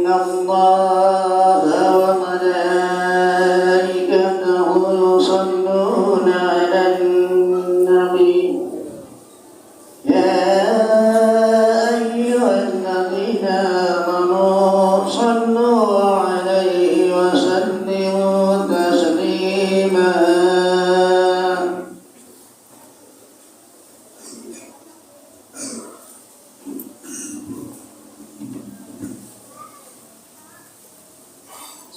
الله وملائكته يصلون على النبي يا أيها الذين آمنوا صلوا عليه وسلموا تسليما.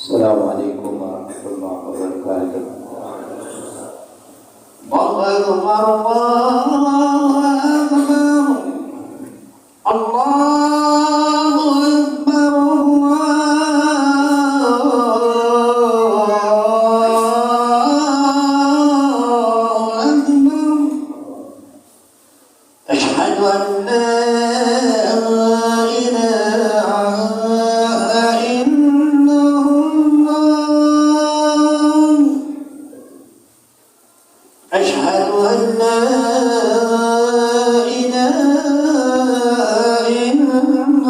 Assalamualaikum warahmatullahi wabarakatuh. Allahu Akbar, Allahu Akbar, Allahu Akbar, Allahu Akbar. Asyhadu an la أشهد أن لا إله إلا الله.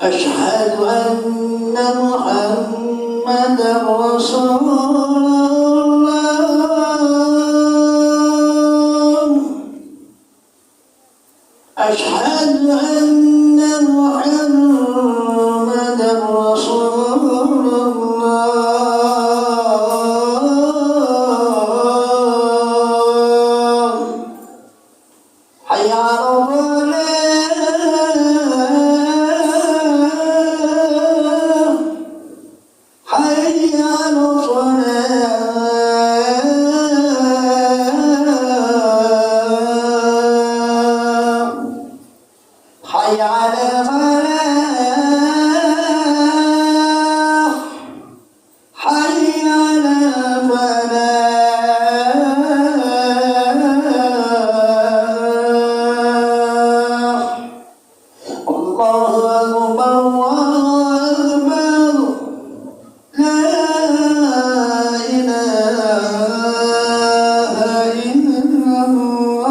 أشهد أن محمدا رسول الله. أشهد أن محمدا رسول الله. حي على الصلاة، حي على الصلاة، حي على الفلاح، حي على الفلاح. الله أكبر، الله أكبر، لا إله إلا الله.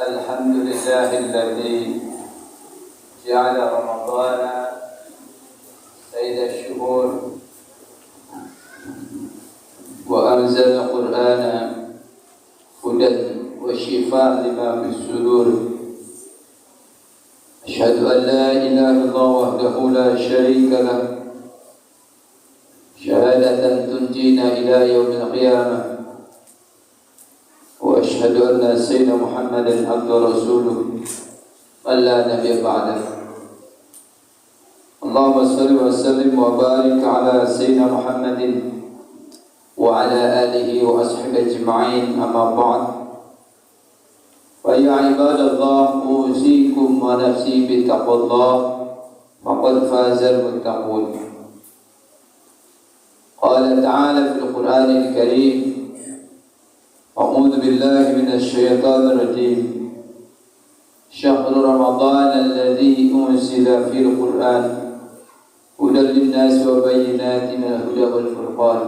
الحمد لله الذي جعل رمضان سيد الشهور وأنزل القرآن هدى وشفاء لما في الصدور. أشهد أن لا إله إلا الله وحده لا شريك له شهادة تنجينا إلى يوم القيامة. وأشهد أن سيدنا محمدا عبده ورسوله من لا نبي بعده. اللهم صل وسلم وبارك على سيدنا محمد وعلى آله وأصحابه أجمعين. أما بعد، فيا عباد الله، أوصيكم ونفسي بتقوى الله، فقد فاز المتقون. قال تعالى في القرآن الكريم: أعوذ بالله من الشيطان الرجيم. شهر رمضان الذي أنزل فيه القرآن هدى للناس وبينات من الهدى والفرقان.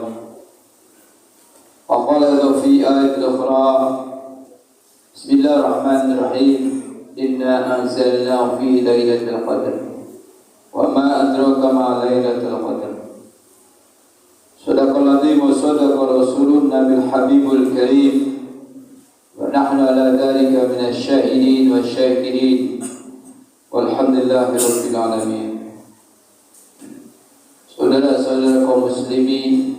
وقال في آية أخرى: بسم الله الرحمن الرحيم. إنا أنزلناه في ليلة القدر وما أدراك ما ليلة القدر. صدق العظيم وصدق رسولنا بالحبيب الكريم، ونحن على ذلك من الشاهدين والشاكرين، والحمد لله رب العالمين. Saudara-saudara kaum muslimin,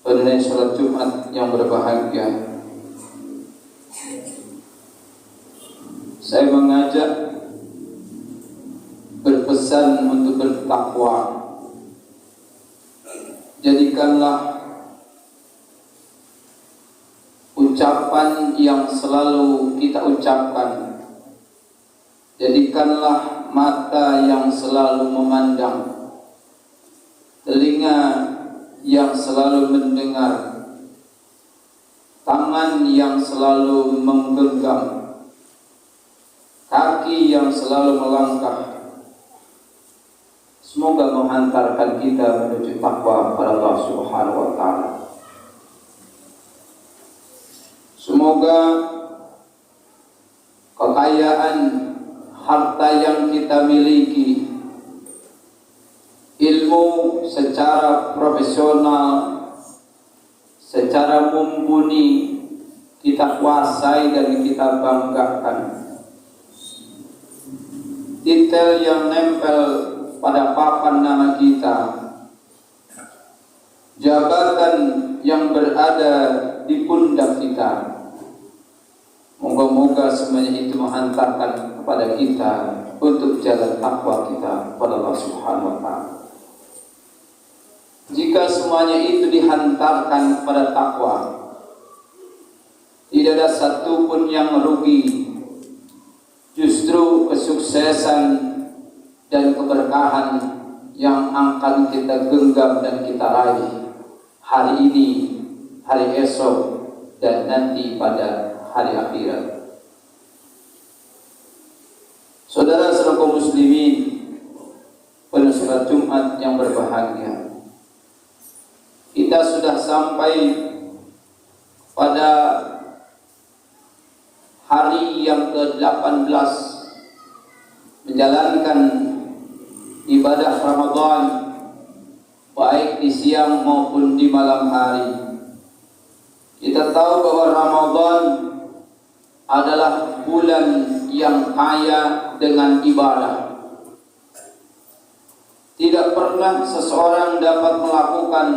pada salat Jumat yang berbahagia, saya mengajak berpesan untuk bertakwa. Jadikanlah ucapan yang selalu kita ucapkan, jadikanlah mata yang selalu memandang, telinga yang selalu mendengar, tangan yang selalu menggenggam, kaki yang selalu melangkah. Semoga menghantarkan kita menuju takwa kepada Allah Subhanahu wa Ta'ala. Semoga kekayaan harta yang kita miliki, ilmu secara profesional, secara mumpuni kita kuasai dan kita banggakan. Titel yang nempel pada papan nama kita, jabatan yang berada di pundak kita, moga-moga semuanya itu menghantarkan kepada kita untuk jalan takwa kita kepada Allah Subhanahu wa Ta'ala. Jika semuanya itu dihantarkan kepada takwa, tidak ada satupun yang rugi. Justru kesuksesan dan keberkahan yang akan kita genggam dan kita raih hari ini, hari esok, dan nanti pada hari akhirat. Saudara-saudara kaum muslimin pada salat Jumat yang berbahagia, kita sudah sampai pada hari yang ke-18 menjalankan ibadah Ramadan, baik di siang maupun di malam hari. Kita tahu bahwa Ramadan adalah bulan yang kaya dengan ibadah. Tidak pernah seseorang dapat melakukan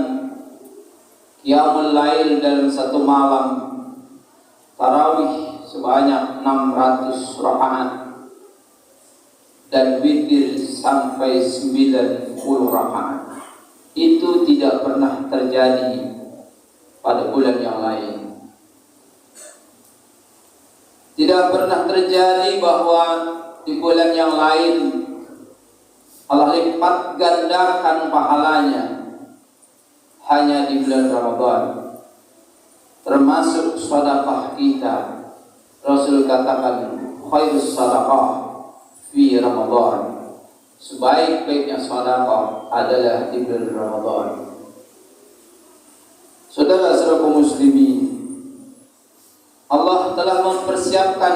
qiyamul lail dalam satu malam, tarawih sebanyak 600 rakaat, dan witir sampai 90 rakaat. Itu tidak pernah terjadi pada bulan yang lain. Tidak pernah terjadi bahwa di bulan yang lain Allah lipat gandakan pahalanya. Hanya di bulan Ramadan, termasuk sedekah kita, Rasul katakan khairus sadaqah fi Ramadan. Sebaik-baiknya sedekah adalah di bulan Ramadan. Saudara-saudara kaum muslimin, Allah telah mempersiapkan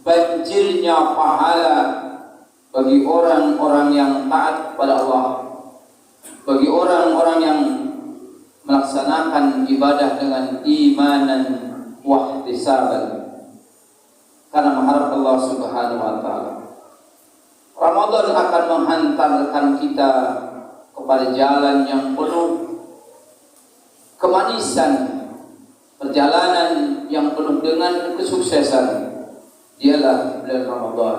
banjirnya pahala bagi orang-orang yang taat kepada Allah, bagi orang-orang yang melaksanakan ibadah dengan imanan wahtisaban, karena mengharap Allah Subhanahu wa Ta'ala. Ramadan akan menghantarkan kita kepada jalan yang penuh kemanisan, perjalanan yang penuh dengan kesuksesan. Dialah bulan Ramadan.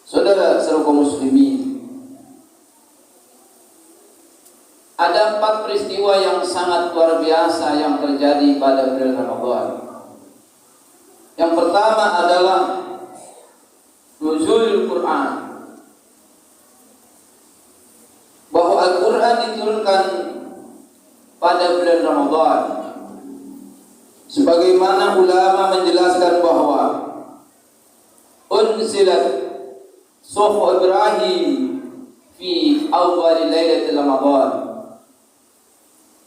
Saudara-saudara kaum muslimin, ada 4 peristiwa yang sangat luar biasa yang terjadi pada bulan Ramadan. Yang pertama adalah nuzul Quran, bahwa Al-Quran diturunkan pada bulan Ramadan. Sebagaimana ulama menjelaskan bahwa unzilat suhuf Ibrahim fi awal lailatul Ramadan,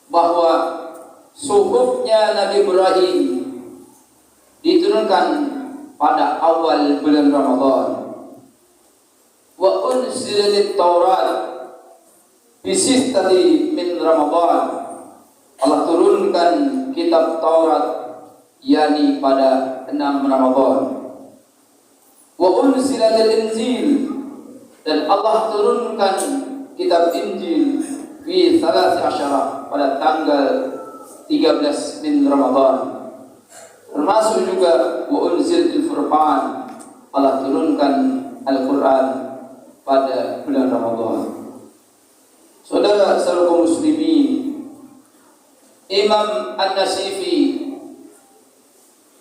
bahwa suhufnya Nabi Ibrahim diturunkan pada awal bulan Ramadan. Wa unzilat Taurat bi sittati min Ramadan, Allah turunkan kitab Taurat yakni pada 6 Ramadan. Wa unzilatil Injil, dan Allah turunkan kitab Injil fi 13 pada tanggal 13 min Ramadan. Termasuk juga wa unzilatil Furqan, Allah turunkan Al-Quran pada bulan Ramadan. Saudara-saudara kaum muslimin, Imam An-Nasifi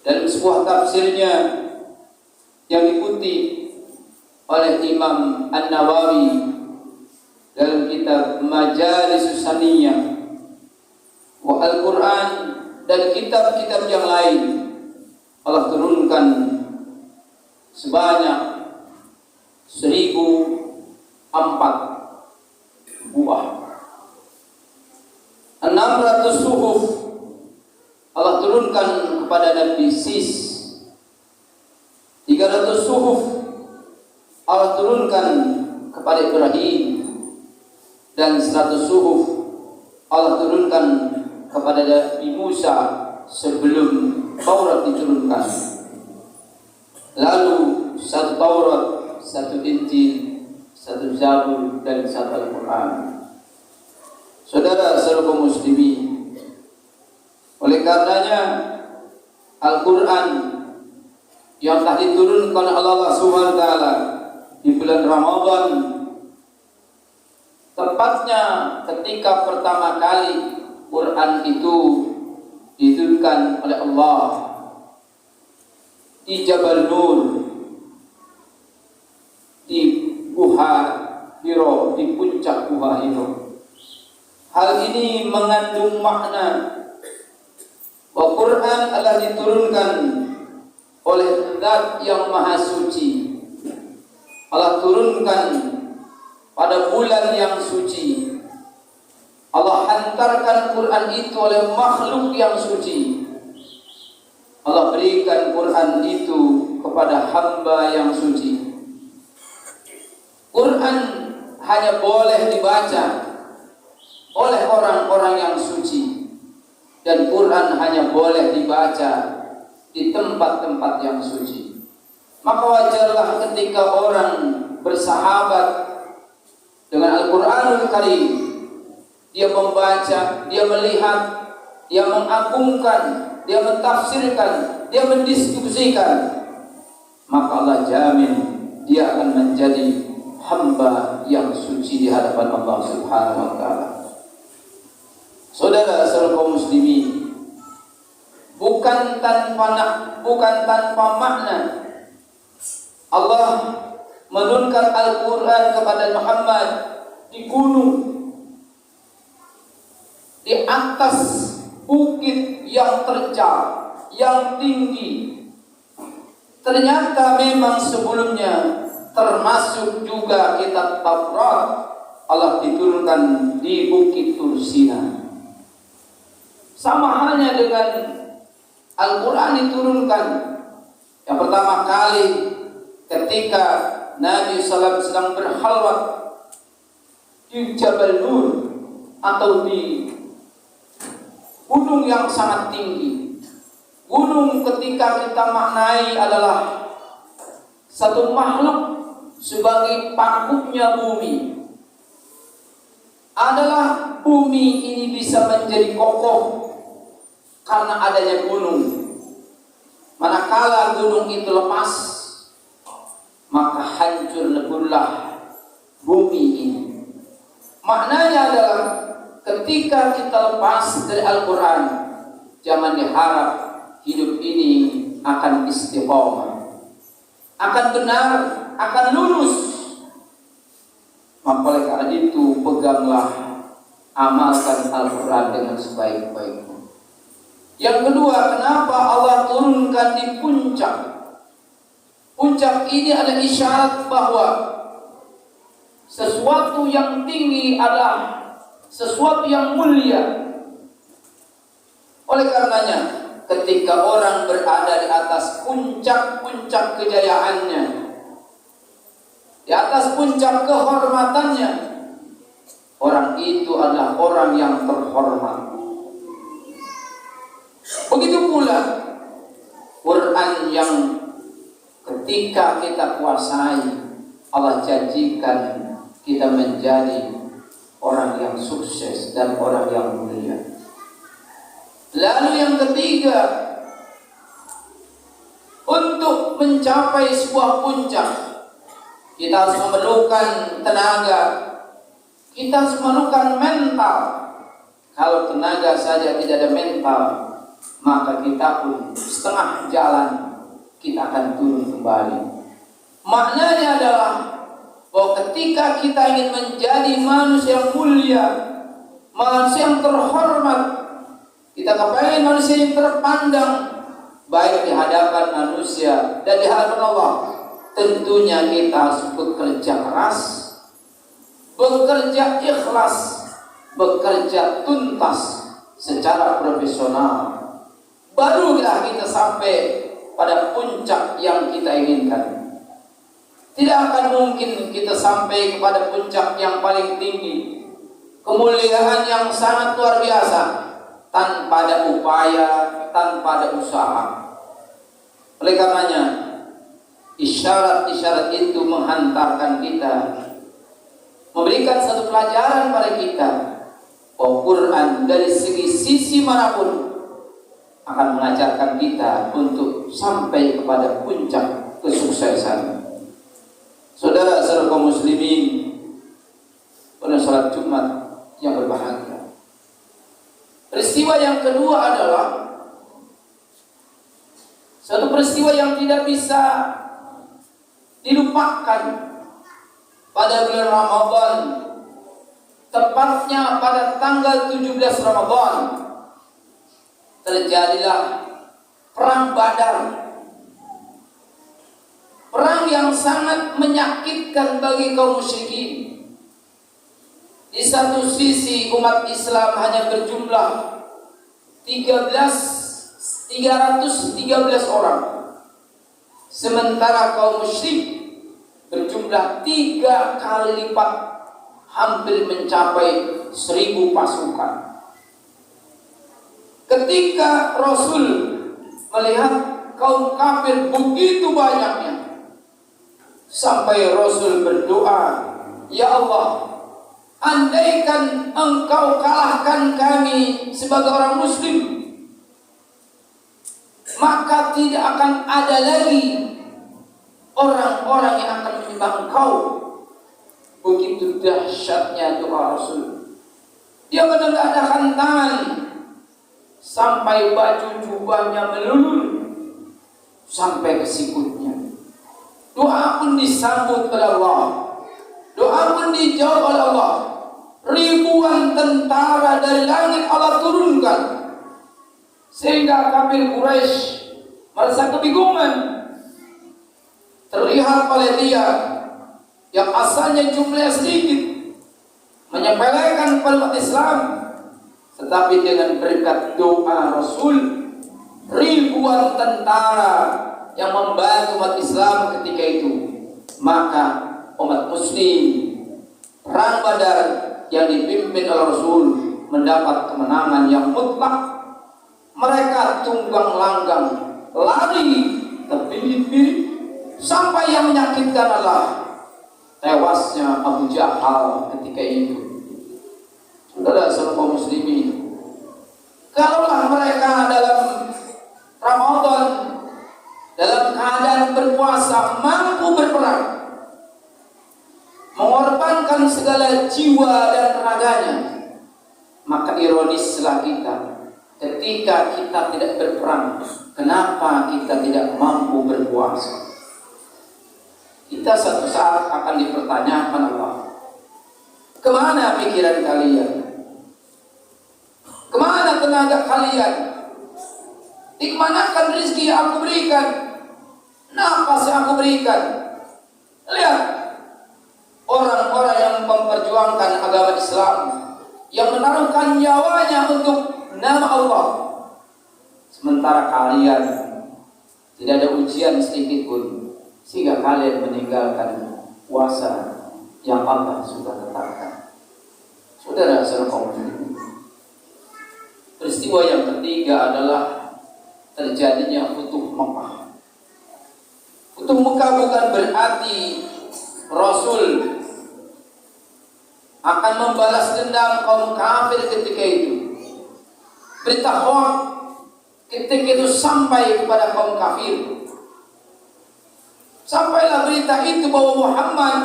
dalam sebuah tafsirnya yang diikuti oleh Imam An-Nawawi dalam kitab Majalis Saniyah wa Al-Quran dan kitab-kitab yang lain, Allah turunkan sebanyak 1004 buah. 600 suhuf Allah turunkan kepada Nabi Sis. 300 suhuf Allah turunkan kepada Ibrahim, dan 100 suhuf Allah turunkan kepada Nabi Musa sebelum Taurat diturunkan. Lalu 1 Taurat, 1 Injil, 1 Zabur, dan 1 Al-Quran. Saudara-saudara kaum muslimin, oleh karenanya Al-Quran yang telah diturunkan oleh Allah Subhanahu wa taala di bulan Ramadan, tepatnya ketika pertama kali Quran itu diturunkan oleh Allah di Jabal Nur, di Guha Hiro, di puncak Guha Hiro. Hal ini mengandung makna bahwa Quran adalah diturunkan oleh Zat yang Maha Suci. Allah turunkan pada bulan yang suci. Allah hantarkan Quran itu oleh makhluk yang suci. Allah berikan Quran itu kepada hamba yang suci. Quran hanya boleh dibaca oleh orang-orang yang suci, dan Quran hanya boleh dibaca di tempat-tempat yang suci. Maka wajarlah ketika orang bersahabat dengan Al-Quranul Karim, dia membaca, dia melihat, dia mengagungkan, dia mentafsirkan, dia mendiskusikan, maka Allah jamin dia akan menjadi hamba yang suci di hadapan Allah Subhanahu wa taala. Saudara-saudara kaum muslimin, bukan tanpa makna Allah menurunkan Al-Quran kepada Muhammad di gunung, di atas bukit yang terjal, yang tinggi. Ternyata memang sebelumnya, termasuk juga kitab Taurat, Allah diturunkan di bukit Tursina. Sama halnya dengan Al-Quran diturunkan yang pertama kali ketika Nabi SAW sedang berkhalwat di Jabal Nur, atau di gunung yang sangat tinggi. Gunung ketika kita maknai adalah satu makhluk sebagai pakuknya bumi. Adalah bumi ini bisa menjadi kokoh karena adanya gunung. Manakala gunung itu lepas, maka hancur leburlah bumi ini. Maknanya adalah ketika kita lepas dari Al-Quran, jangan diharap hidup ini akan istiqomah, akan benar, akan lurus. Maka oleh karena itu, peganglah, amalkan Al-Quran dengan sebaik-baiknya. Yang kedua, kenapa Allah turunkan di puncak? Puncak ini ada isyarat bahwa sesuatu yang tinggi adalah sesuatu yang mulia. Oleh karenanya, ketika orang berada di atas puncak-puncak kejayaannya, di atas puncak kehormatannya, orang itu adalah orang yang terhormat. Begitu pula Quran yang ketika kita kuasai, Allah janjikan kita menjadi orang yang sukses dan orang yang mulia. Lalu yang ketiga, untuk mencapai sebuah puncak, kita harus memerlukan tenaga, kita harus memerlukan mental. Kalau tenaga saja tidak ada mental, maka kita pun setengah jalan kita akan turun kembali. Maknanya adalah bahwa ketika kita ingin menjadi manusia yang mulia, manusia yang terhormat, kita kepengen manusia yang terpandang baik di hadapan manusia dan di hadapan Allah, tentunya kita harus bekerja keras, bekerja ikhlas, bekerja tuntas secara profesional. Barulah kita sampai pada puncak yang kita inginkan. Tidak akan mungkin kita sampai kepada puncak yang paling tinggi, kemuliaan yang sangat luar biasa, tanpa ada upaya, tanpa ada usaha. Oleh karenanya, isyarat-isyarat itu menghantarkan kita, memberikan satu pelajaran pada kita bahwa Quran dari sisi manapun akan mengajarkan kita untuk sampai kepada puncak kesuksesan. Saudara-saudara kaum muslimin pada salat Jumat yang berbahagia. Peristiwa yang kedua adalah satu peristiwa yang tidak bisa dilupakan pada bulan Ramadan, tepatnya pada tanggal 17 Ramadan. Terjadilah perang Badar, perang yang sangat menyakitkan bagi kaum musyrikin. Di satu sisi umat Islam hanya berjumlah 313 orang, sementara kaum musyrik berjumlah 3 kali lipat, hampir mencapai 1000 pasukan. Ketika Rasul melihat kaum kafir begitu banyaknya, sampai Rasul berdoa, "Ya Allah, andaikan Engkau kalahkan kami sebagai orang Muslim, maka tidak akan ada lagi orang-orang yang akan menyembah Engkau." Begitu dahsyatnya doa Rasul. Dia menengadahkan tangan sampai baju jubahnya melulur sampai ke sikutnya. Doa pun disambut oleh Allah, doa pun dijawab oleh Allah. Ribuan tentara dari langit Allah turunkan, sehingga kafir Quraisy merasa kebingungan. Terlihat oleh dia yang asalnya jumlahnya sedikit menyepelekan umat Islam, tetapi dengan berkat doa Rasul, ribuan tentara yang membantu umat Islam ketika itu, maka umat Muslim perang Badar yang dipimpin oleh Rasul mendapat kemenangan yang mutlak. Mereka tunggang langgang, lari terbirit-birit, sampai yang menyakitkan adalah tewasnya Abu Jahal ketika itu. Saudara-saudara kaum muslimin, kalaulah mereka dalam Ramadan, dalam keadaan berpuasa, mampu berperang, mengorbankan segala jiwa dan raganya, maka ironislah kita ketika kita tidak berperang, kenapa kita tidak mampu berpuasa? Kita satu saat akan dipertanyakan Allah, kemana pikiran kalian? Kemana tenaga kalian? Dikemanakan rezeki yang aku berikan? Nafas yang aku berikan? Lihat orang-orang yang memperjuangkan agama Islam, yang menaruhkan nyawanya untuk nama Allah, sementara kalian tidak ada ujian sedikit pun, sehingga kalian meninggalkan puasa yang Allah sudah tetapkan. Saudara-saudara kaum muslimin, peristiwa yang ketiga adalah terjadinya Futuh Mekah. Futuh Mekah bukan berarti Rasul akan membalas dendam kaum kafir ketika itu. Berita hoak ketika itu sampai kepada kaum kafir. Sampailah berita itu bahwa Muhammad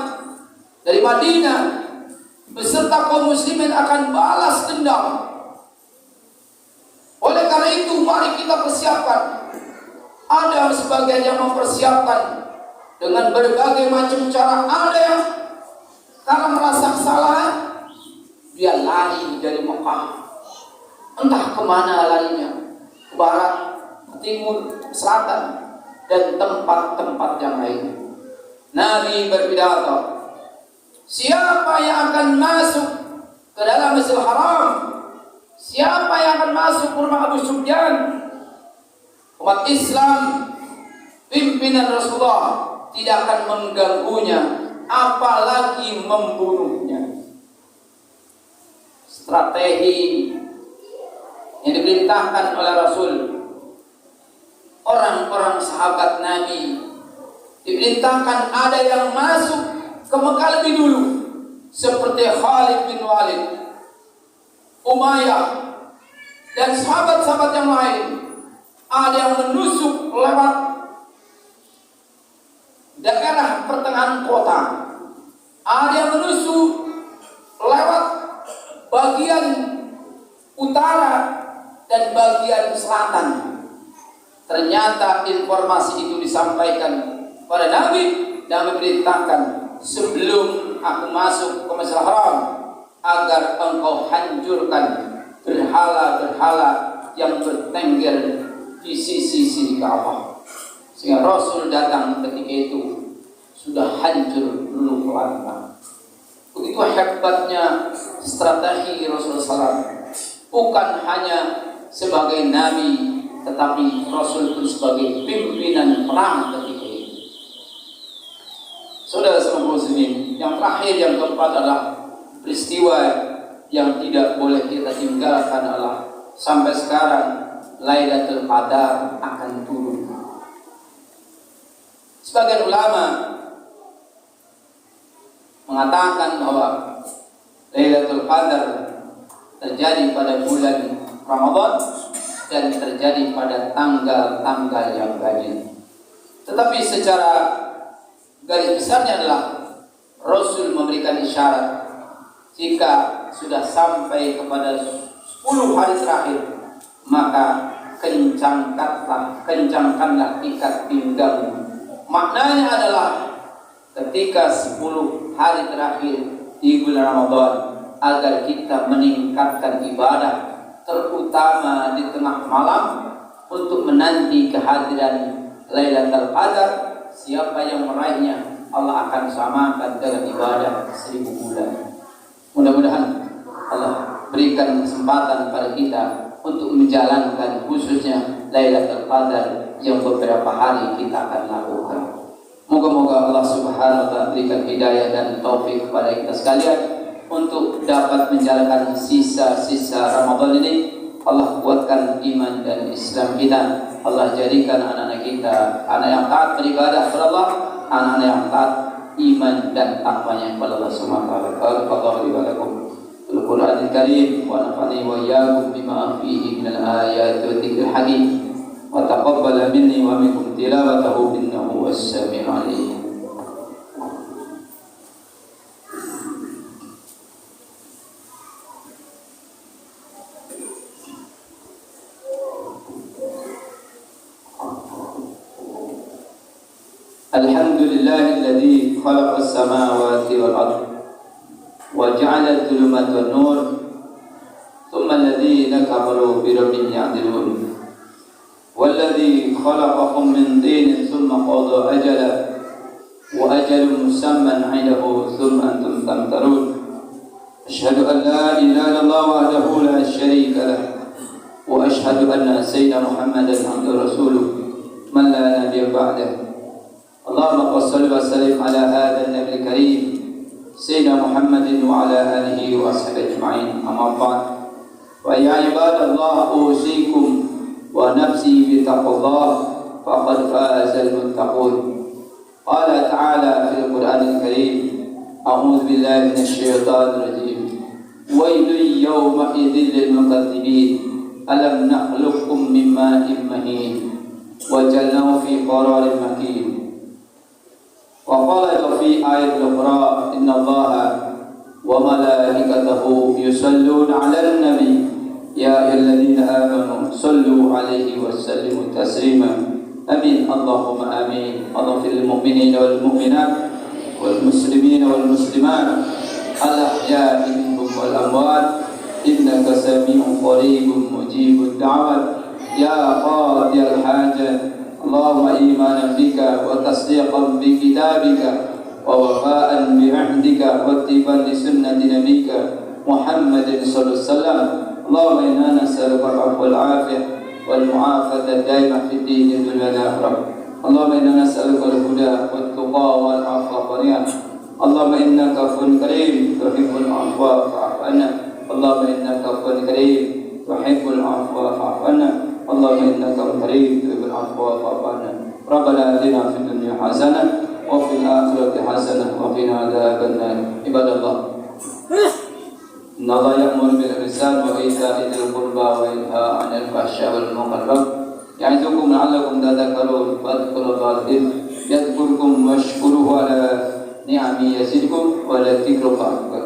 dari Madinah beserta kaum muslimin akan balas dendam. Oleh karena itu, mari kita persiapkan. Ada sebagian yang mempersiapkan dengan berbagai macam cara. Ada yang Karena merasa salah, dia lari dari Mekah. Entah kemana larinya, ke barat, ke timur, ke selatan, dan tempat-tempat yang lain. Nabi berpidato, siapa yang akan masuk ke dalam Masjidil Haram, siapa yang akan masuk ke rumah Abu Sufyan, umat Islam, pimpinan Rasulullah tidak akan mengganggunya, apalagi membunuhnya. Strategi yang diperintahkan oleh Rasul, orang-orang sahabat Nabi diperintahkan ada yang masuk ke Mekah lebih dulu, seperti Khalid bin Walid, Umayyah, dan sahabat-sahabat yang lain. Ada yang menusuk lewat daerah pertengahan kota, ada yang menusuk lewat bagian utara dan bagian selatan. Ternyata informasi itu disampaikan pada Nabi dan memerintahkan, sebelum aku masuk ke Masjidil Haram, agar engkau hancurkan berhala-berhala yang bertengger di sisi-sisi Ka'bah. Sehingga Rasul datang ketika itu sudah hancur dulu pelan-pelan. Begitu hebatnya strategi Rasulullah SAW. Bukan hanya sebagai Nabi, tetapi Rasul pun sebagai pimpinan perang ketika itu. Saudara-saudara muslimin, yang terakhir, yang keempat adalah peristiwa yang tidak boleh kita tinggalkan adalah sampai sekarang Lailatul Qadar akan turun. Sebagian ulama mengatakan bahwa Lailatul Qadar terjadi pada bulan Ramadan dan terjadi pada tanggal-tanggal yang ganjil. Tetapi secara garis besarnya adalah Rasul memberikan isyarat, jika sudah sampai kepada 10 hari terakhir, maka kencangkanlah ikat pinggangmu. Maknanya adalah ketika 10 hari terakhir di bulan Ramadan, agar kita meningkatkan ibadah, terutama di tengah malam, untuk menanti kehadiran Lailatul Qadar. Siapa yang meraihnya, Allah akan samakan dengan ibadah 1000 bulan. Mudah-mudahan Allah berikan kesempatan pada kita untuk menjalankan khususnya Lailatul Qadar yang beberapa hari kita akan lakukan. Moga-moga Allah Subhanahu wa taala berikan hidayah dan taufik kepada kita sekalian untuk dapat menjalankan sisa-sisa Ramadan ini. Allah kuatkan iman dan Islam kita. Allah jadikan anak-anak kita anak yang taat beribadah kepada Allah, anak-anak yang taat iman dan takwanya kepada Allah Subhanahu wa taala. Qul walakum Al-Qur'anul Karim wa nafa'ani wa iyyakum bima fihi minal ayati wa dzikril hakim wa taqabbal minni wa minkum tilawatahu innahu was-sami'ul 'alim. Alhamdulillahilladzi khalaqas samawati wal ardh wa ja'ala adh-dhulumati wan nur thumma alladhina kafaru bi rabbihim ya'dilun walladzi khalaqakum min tinin thumma qada ajala wa ajalun musamman 'indahu thumma antum tamtarun. Asyhadu an la ilaha illallah wahdahu la syarika lah wa asyhadu anna sayyidina Muhammadan abduhu rasuluh man la nabiyya ba'dahu. Allahumma salli wa sallim ala hadha an-nabi al-karim sayyidina Muhammadin wa ala alihi wa sahbihi ajma'in. Amma ba'd. Wa ya ibadallah, usikum wa nafsi bi taqwallah faqad faza al-muttaqun. Qala ta'ala fil Qur'anil Karim, a'udzu billahi minasy syaithanir rajim. Wailun yawma idzil lil mukaththibin alam nakhluqukum min ma'in mahin wa ja'alnahu fi qararin makin. وقال في آية أخرى إن الله وملائكته يصلون على النبي يا أيها الذين آمنوا صلوا عليه وسلموا تسليما آمين اللهم آمين. اللهم اغفر للمؤمنين والمؤمنات والمسلمين والمسلمات الأحياء منهم والأموات إنك سميع قريب مجيب الدعوات يا قاضي الحاجة. اللهم إيمانا بك وتصديقا بكتابك ووفاء بعهدك واتباعا لسنة نبيك محمد صلى الله عليه وسلم. اللهم إنا نسألك العفو والعافية والمعافاة الدائمة في الدين والدنيا والآخرة. اللهم إنا نسألك الهدى والتقى والعفو والغنى. اللهم إنك عفو كريم تحب العفو فاعف عنا. اللهم إنك عفو كريم تحب العفو فاعف عنا. اللهم إنك عفو كريم تحب العفو فاعف عنا. ربنا آتنا في الدنيا حسنة وفي الآخرة حسنة وقنا عذاب النار. عباد الله إن الله يأمر بالإحسان وإيتاء ذي القربى وينهى عن الفحشاء والمنكر يعظكم لعلكم تذكرون فاذكروا الله يذكركم واشكروه على نعمه يزدكم ولذكر الله أكبر.